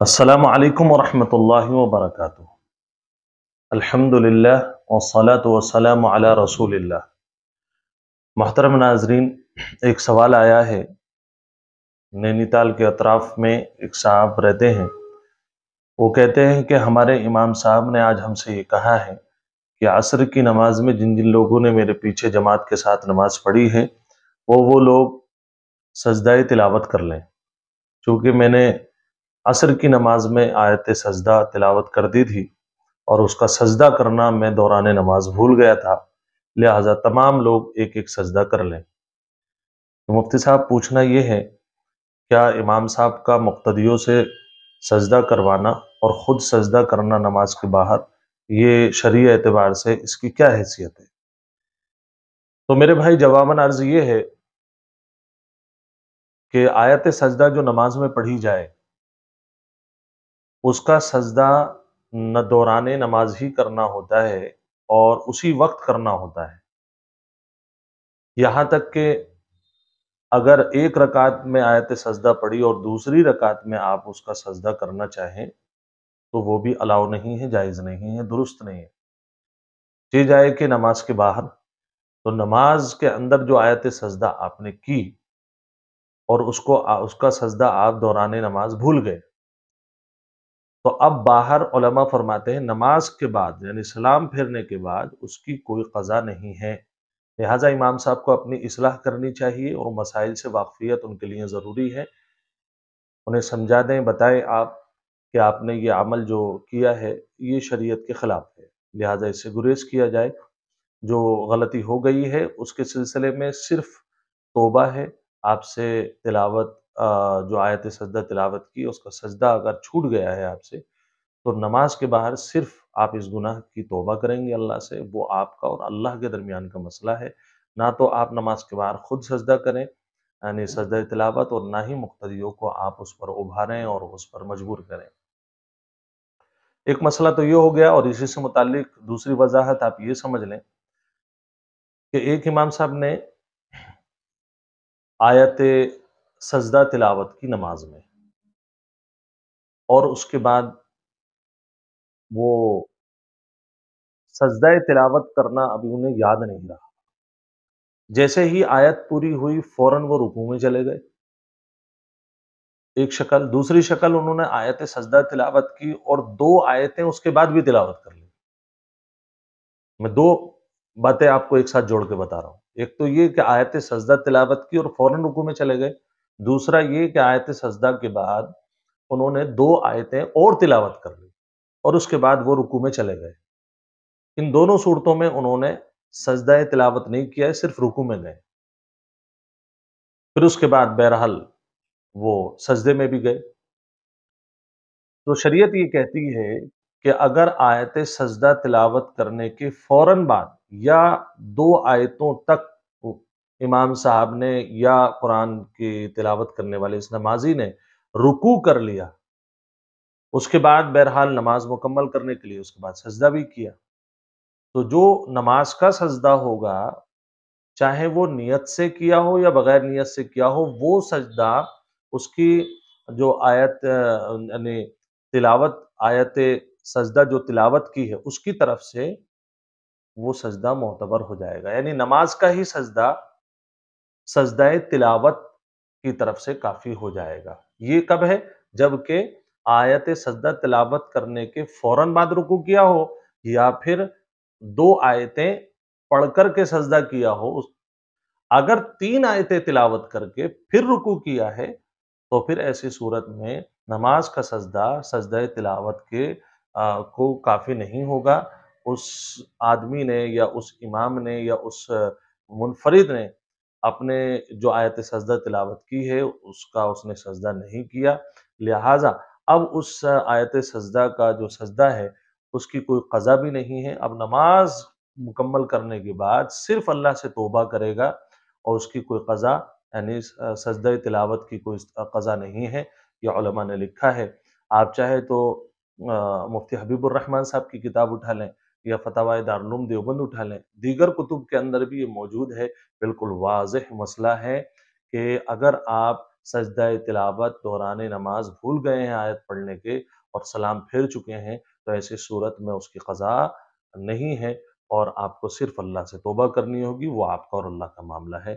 अस्सलामु अलैकुम वरहमतुल्लाहि वबरकातुह। अल्हम्दुलिल्लाह वस्सलातु वस्सलामु अला रसूलिल्लाह। मोहतरम नाजरीन, एक सवाल आया है। नैनीताल के अतराफ में एक साहब रहते हैं। वो कहते हैं कि हमारे इमाम साहब ने आज हमसे ये कहा है कि असर की नमाज में जिन जिन लोगों ने मेरे पीछे जमात के साथ नमाज पढ़ी है वो लोग सजदाए तिलावत कर लें। चूँकि मैंने असर की नमाज में आयत सजदा तिलावत कर दी थी और उसका सजदा करना मैं दौरान नमाज भूल गया था, लिहाजा तमाम लोग एक एक सजदा कर लें। तो मुफ्ती साहब, पूछना ये है, क्या इमाम साहब का मुक्तदियों से सजदा करवाना और ख़ुद सजदा करना नमाज के बाहर, ये शरई एतबार से इसकी क्या हैसियत है? तो मेरे भाई, जवाबन अर्ज़ ये है कि आयत सजदा जो नमाज में पढ़ी जाए उसका सजदा न दौरान नमाज ही करना होता है और उसी वक्त करना होता है। यहाँ तक कि अगर एक रकात में आयत सजदा पढ़ी और दूसरी रकात में आप उसका सजदा करना चाहें तो वो भी अलाउ नहीं है, जायज़ नहीं है, दुरुस्त नहीं है। ये जाए कि नमाज के बाहर, तो नमाज के अंदर जो आयत सजदा आपने की और उसका सजदा आप दौरान नमाज भूल गए, तो अब बाहर उलमा फरमाते हैं नमाज के बाद यानी सलाम फेरने के बाद उसकी कोई क़ज़ा नहीं है। लिहाजा इमाम साहब को अपनी इस्लाह करनी चाहिए और मसाइल से वाक़फ़ियत उनके लिए ज़रूरी है। उन्हें समझा दें, बताएं आप कि आपने ये अमल जो किया है ये शरीयत के ख़िलाफ़ है, लिहाजा इससे गुरेज़ किया जाए। जो गलती हो गई है उसके सिलसिले में सिर्फ़ तौबा है। आपसे तिलावत जो आयत सजदा तिलावत की उसका सजदा अगर छूट गया है आपसे, तो नमाज के बाहर सिर्फ आप इस गुनाह की तौबा करेंगे अल्लाह से। वो आपका और अल्लाह के दरमियान का मसला है, ना तो आप नमाज के बाहर खुद सजदा करें यानी सजदा तिलावत, और ना ही मुक्तदियों को आप उस पर उभारें और उस पर मजबूर करें। एक मसला तो ये हो गया, और इसी से मुताल्लिक दूसरी वजाहत आप ये समझ लें कि एक इमाम साहब ने आयत सजदा तिलावत की नमाज में, और उसके बाद वो सजदा तिलावत करना अभी उन्हें याद नहीं रहा। जैसे ही आयत पूरी हुई फौरन वो रुकू में चले गए। एक शक्ल, दूसरी शक्ल, उन्होंने आयत सजदा तिलावत की और 2 आयतें उसके बाद भी तिलावत कर ली। मैं 2 बातें आपको एक साथ जोड़ के बता रहा हूँ। एक तो ये कि आयत सजदा तिलावत की और फौरन रुकू में चले गए। दूसरा ये कि आयत सजदा के बाद उन्होंने 2 आयतें और तिलावत कर ली और उसके बाद वो रुकू में चले गए। इन दोनों सूरतों में उन्होंने सजदा तिलावत नहीं किया है, सिर्फ रुकू में गए। फिर उसके बाद बहरहाल वो सजदे में भी गए। तो शरीयत ये कहती है कि अगर आयत सजदा तिलावत करने के फौरन बाद या 2 आयतों तक इमाम साहब ने या कुरान की तिलावत करने वाले इस नमाजी ने रुकू कर लिया, उसके बाद बहरहाल नमाज मुकम्मल करने के लिए उसके बाद सजदा भी किया, तो जो नमाज का सजदा होगा, चाहे वो नियत से किया हो या बगैर नियत से किया हो, वो सजदा उसकी जो आयत यानी तिलावत, आयत सजदा जो तिलावत की है उसकी तरफ से वो सजदा मोतबर हो जाएगा। यानी नमाज का ही सजदा सजदाए तिलावत की तरफ से काफी हो जाएगा। ये कब है? जबकि आयत सजदा तिलावत करने के फौरन बाद रुकू किया हो या फिर 2 आयतें पढ़कर के सजदा किया हो। अगर 3 आयतें तिलावत करके फिर रुकू किया है, तो फिर ऐसी सूरत में नमाज का सजदा सजदा तिलावत के को काफी नहीं होगा। उस आदमी ने या उस इमाम ने या उस मुनफरिद ने अपने जो आयत सजदा तिलावत की है उसका उसने सजदा नहीं किया। लिहाजा अब उस आयत सजदा का जो सजदा है उसकी कोई क़ज़ा भी नहीं है। अब नमाज मुकम्मल करने के बाद सिर्फ अल्लाह से तौबा करेगा और उसकी कोई क़ज़ा यानी सजदा तिलावत की कोई क़ज़ा नहीं है। ये उलमा ने लिखा है। आप चाहे तो मुफ्ती हबीबुर रहमान साहब की किताब उठा लें या फतावाए दारुल उलूम देवबंद उठा लें, दीगर कुतुब के अंदर भी ये मौजूद है। बिल्कुल वाज़ेह मसला है कि अगर आप سجدہ تلاوت دوران نماز بھول گئے ہیں آیت پڑھنے کے اور سلام پھیر چکے ہیں، تو ایسی صورت میں اس کی قضا نہیں ہے اور آپ کو صرف اللہ سے توبہ کرنی ہوگی، وہ آپ کا اور اللہ کا معاملہ ہے۔